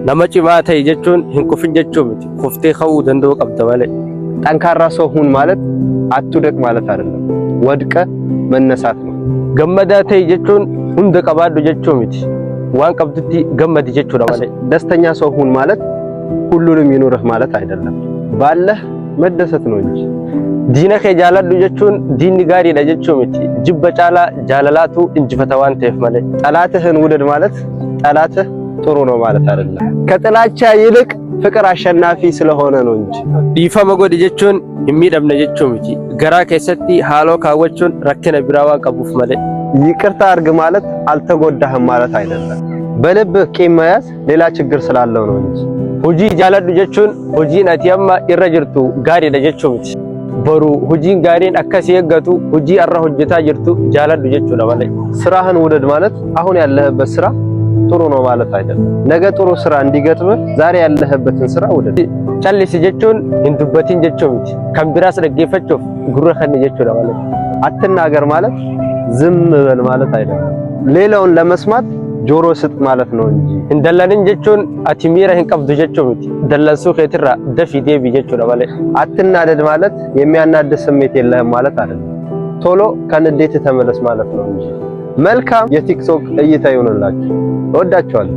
nama cimaa ta'e jechuun hin kufin jechuu miti kuftee ka'uu danda'u qabda malee ጠንካራ ሰው ሁን ማለት አትውደቅ ማለት አይደለም ወድቀ መነሳት ነው gammadaa ta'e jechuun hunda qabaadhu jechuu miti waan qabdutti gammadi jechuudha malee ደስተኛ ሰው ሁን ማለት ሁሉንም ይኑርህ ማለት አይደለም ባለህ መደሰት ነው እንጂ diina kee jaaladhu jechuun diinni gaariidha jechuu miti jibba caalaa jaalalaatu injifata waan ta'eef malee ጠላትህን ውደድ ማለት ጠላትህ ጥሩ ነው ማለት አይደለም ከጥላቻ ይልቅ ፍቅር አሸናፊ ስለሆነ ነው እንጂ dhiifama godhi jechuun hin miidhamne jechuu miti garaa keessatti haaloo kaawwachuun rakkina biraa waan qabuuf malee ይቅርታ አድርግ ማለት አልተጎዳህም ማለት አይደለም በልብህ ቂም መያዝ ሌላ ችግር ስላለው ነው እንጂ hojii jaaladhu jechuun hojiin ati amma irra jirtu gaariidha jechuu miti boru hojiin gaariin akkasii eeggatu hojii arra hojjetaa jirtu jaaladhu jechuudha malee ስራህን ውደድ ማለት አሁን ያለህበት ስራ ጥሩ ነው ማለት አይደለም ነገ ጥሩ ስራ እንዲገጥምህ ዛሬ ያለህበትን ስራ ውደድ callisi jechuun hin dubbatin jechuu miti kan biraas dhaggeeffachuuf gurra kenni jechuudha malee አትናገር ማለት ዝም በል ማለት አይደለም ሌላውን ለመስማት ጆሮ ስጥ ማለት ነው እንጂ hindallanin jechuun ati miira hin qabdu jechuu miti dallansuu keetirraa dafii deebii jechuudha malee አትናደድ ማለት የሚያናድድ ስሜት የለህም ማለት አይደለም ቶሎ ከንዴት ተመለስ ማለት ነው እንጂ መልካም የቲክቶክ እይታ ይሆንላችሁ እወዳችኋለሁ